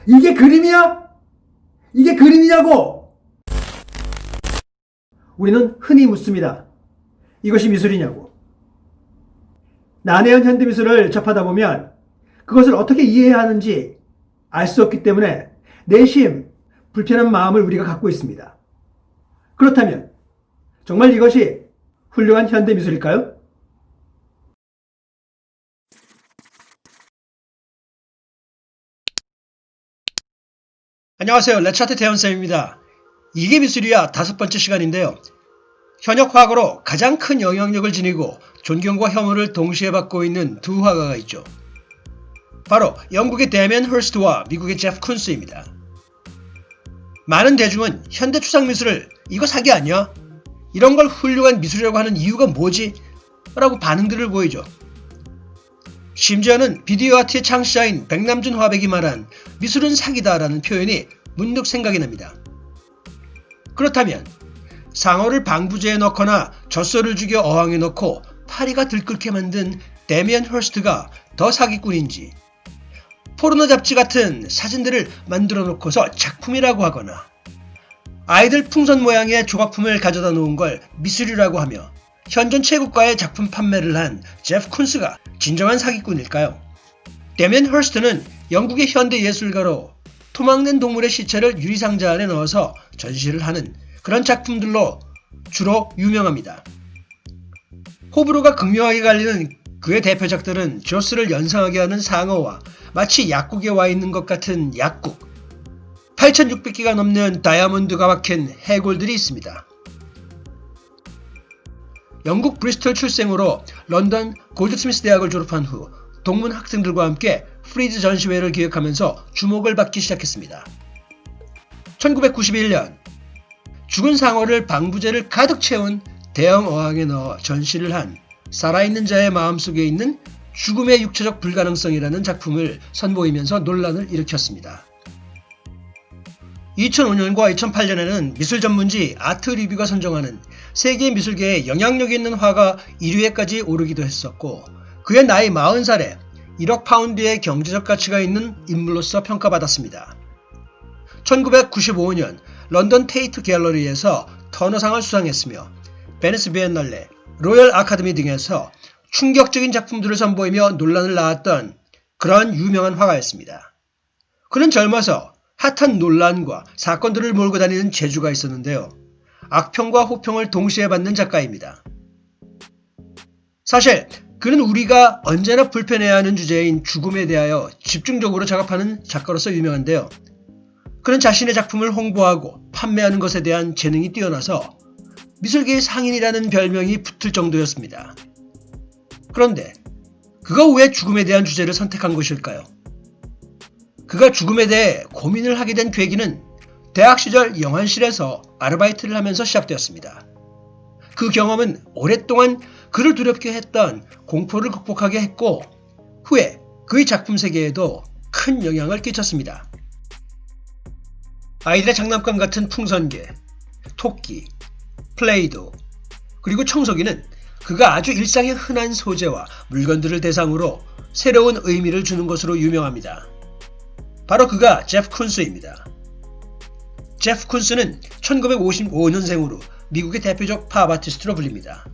이게 그림이야? 이게 그림이냐고! 우리는 흔히 묻습니다. 이것이 미술이냐고. 난해한 현대미술을 접하다 보면 그것을 어떻게 이해해야 하는지 알 수 없기 때문에 내심 불편한 마음을 우리가 갖고 있습니다. 그렇다면 정말 이것이 훌륭한 현대미술일까요? 안녕하세요. 레차트 대현쌤입니다. 이게 미술이야 5번째 시간인데요. 현역 화가로 가장 큰 영향력을 지니고 존경과 혐오를 동시에 받고 있는 두 화가가 있죠. 바로 영국의 데미안 허스트와 미국의 제프 쿤스입니다. 많은 대중은 현대 추상미술을 이거 사기 아니야? 이런 걸 훌륭한 미술이라고 하는 이유가 뭐지? 라고 반응들을 보이죠. 심지어는 비디오 아트의 창시자인 백남준 화백이 말한 미술은 사기다 라는 표현이 문득 생각이 납니다. 그렇다면 상어를 방부제에 넣거나 젖소를 죽여 어항에 넣고 파리가 들끓게 만든 데미안 허스트가 더 사기꾼인지, 포르노 잡지 같은 사진들을 만들어 놓고서 작품이라고 하거나 아이들 풍선 모양의 조각품을 가져다 놓은 걸 미술이라고 하며 현존 최고가의 작품 판매를 한 제프 쿤스가 진정한 사기꾼일까요? 데미안 허스트는 영국의 현대 예술가로 토막낸 동물의 시체를 유리상자 안에 넣어서 전시를 하는 그런 작품들로 주로 유명합니다. 호불호가 극명하게 갈리는 그의 대표작들은 조스를 연상하게 하는 상어와 마치 약국에 와 있는 것 같은 약국, 8,600개가 넘는 다이아몬드가 박힌 해골들이 있습니다. 영국 브리스톨 출생으로 런던 골드스미스 대학을 졸업한 후 동문 학생들과 함께 프리즈 전시회를 기획하면서 주목을 받기 시작했습니다. 1991년 죽은 상어를 방부제를 가득 채운 대형 어항에 넣어 전시를 한 살아있는 자의 마음속에 있는 죽음의 육체적 불가능성이라는 작품을 선보이면서 논란을 일으켰습니다. 2005년과 2008년에는 미술 전문지 아트리뷰가 선정하는 세계 미술계에 영향력 있는 화가 1위에까지 오르기도 했었고, 그의 나이 40살에 1억 파운드의 경제적 가치가 있는 인물로서 평가받았습니다. 1995년 런던 테이트 갤러리에서 터너상을 수상했으며 베니스 비엔날레, 로열 아카데미 등에서 충격적인 작품들을 선보이며 논란을 낳았던 그러한 유명한 화가였습니다. 그는 젊어서 핫한 논란과 사건들을 몰고 다니는 재주가 있었는데요. 악평과 호평을 동시에 받는 작가입니다. 사실 그는 우리가 언제나 불편해야 하는 주제인 죽음에 대하여 집중적으로 작업하는 작가로서 유명한데요. 그는 자신의 작품을 홍보하고 판매하는 것에 대한 재능이 뛰어나서 미술계의 상인이라는 별명이 붙을 정도였습니다. 그런데 그가 왜 죽음에 대한 주제를 선택한 것일까요? 그가 죽음에 대해 고민을 하게 된 계기는 대학 시절 영화실에서 아르바이트를 하면서 시작되었습니다. 그 경험은 오랫동안 그를 두렵게 했던 공포를 극복하게 했고, 후에 그의 작품 세계에도 큰 영향을 끼쳤습니다. 아이들의 장난감 같은 풍선개, 토끼, 플레이도, 그리고 청소기는 그가 아주 일상의 흔한 소재와 물건들을 대상으로 새로운 의미를 주는 것으로 유명합니다. 바로 그가 제프 쿤스입니다. 제프 쿤스는 1955년생으로 미국의 대표적 팝 아티스트로 불립니다.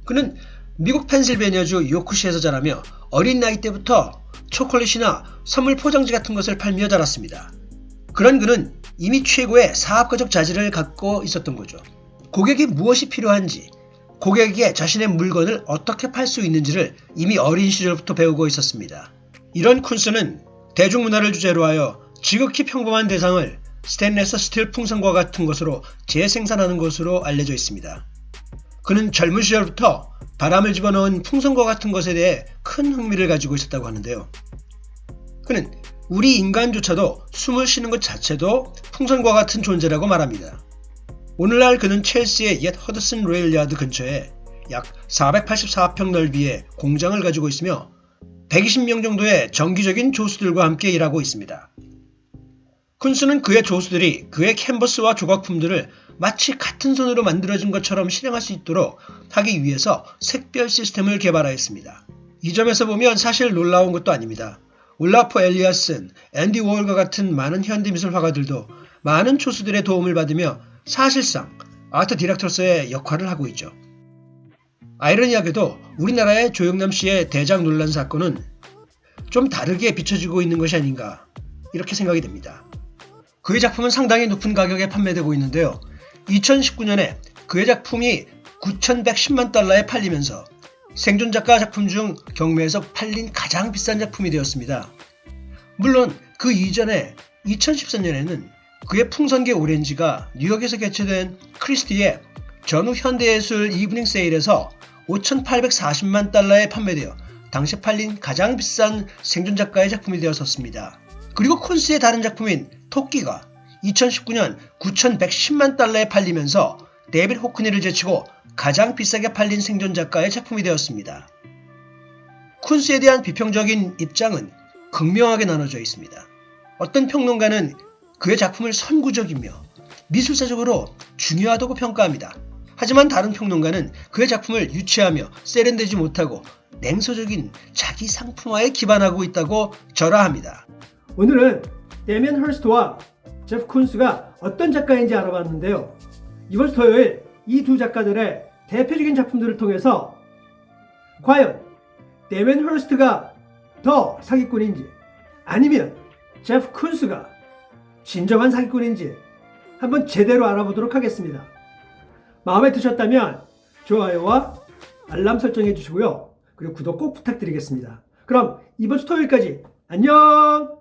그는 미국 펜실베니아주 요크시에서 자라며 어린 나이 때부터 초콜릿이나 선물 포장지 같은 것을 팔며 자랐습니다. 그런 그는 이미 최고의 사업가적 자질을 갖고 있었던 거죠. 고객이 무엇이 필요한지, 고객에게 자신의 물건을 어떻게 팔 수 있는지를 이미 어린 시절부터 배우고 있었습니다. 이런 쿤스는 대중문화를 주제로 하여 지극히 평범한 대상을 스테인레스 스틸 풍선과 같은 것으로 재생산하는 것으로 알려져 있습니다. 그는 젊은 시절부터 바람을 집어넣은 풍선과 같은 것에 대해 큰 흥미를 가지고 있었다고 하는데요. 그는 우리 인간조차도 숨을 쉬는 것 자체도 풍선과 같은 존재라고 말합니다. 오늘날 그는 첼시의 옛 허드슨 레일 야드 근처에 약 484평 넓이의 공장을 가지고 있으며 120명 정도의 정기적인 조수들과 함께 일하고 있습니다. 쿤스는 그의 조수들이 그의 캔버스와 조각품들을 마치 같은 손으로 만들어진 것처럼 실행할 수 있도록 하기 위해서 색별 시스템을 개발하였습니다. 이 점에서 보면 사실 놀라운 것도 아닙니다. 올라프 엘리아슨, 앤디 워홀과 같은 많은 현대미술 화가들도 많은 초수들의 도움을 받으며 사실상 아트 디렉터로서의 역할을 하고 있죠. 아이러니하게도 우리나라의 조영남 씨의 대작 논란 사건은 좀 다르게 비춰지고 있는 것이 아닌가 이렇게 생각이 됩니다. 그의 작품은 상당히 높은 가격에 판매되고 있는데요. 2019년에 그의 작품이 9,110만 달러에 팔리면서 생존 작가 작품 중 경매에서 팔린 가장 비싼 작품이 되었습니다. 물론 그 이전에 2014년에는 그의 풍선개 오렌지가 뉴욕에서 개최된 크리스티의 전후 현대예술 이브닝 세일에서 5,840만 달러에 판매되어 당시 팔린 가장 비싼 생존 작가의 작품이 되었었습니다. 그리고 쿤스의 다른 작품인 토끼가 2019년 9,110만 달러에 팔리면서 데이빗 호크니를 제치고 가장 비싸게 팔린 생존 작가의 작품이 되었습니다. 쿤스에 대한 비평적인 입장은 극명하게 나눠져 있습니다. 어떤 평론가는 그의 작품을 선구적이며 미술사적으로 중요하다고 평가합니다. 하지만 다른 평론가는 그의 작품을 유치하며 세련되지 못하고 냉소적인 자기 상품화에 기반하고 있다고 절하합니다. 오늘은 데미안 헐스트와 제프 쿤스가 어떤 작가인지 알아봤는데요. 이번 주 토요일 이 두 작가들의 대표적인 작품들을 통해서 과연 데미안 헐스트가 더 사기꾼인지 아니면 제프 쿤스가 진정한 사기꾼인지 한번 제대로 알아보도록 하겠습니다. 마음에 드셨다면 좋아요와 알람 설정해 주시고요. 그리고 구독 꼭 부탁드리겠습니다. 그럼 이번 주 토요일까지 안녕!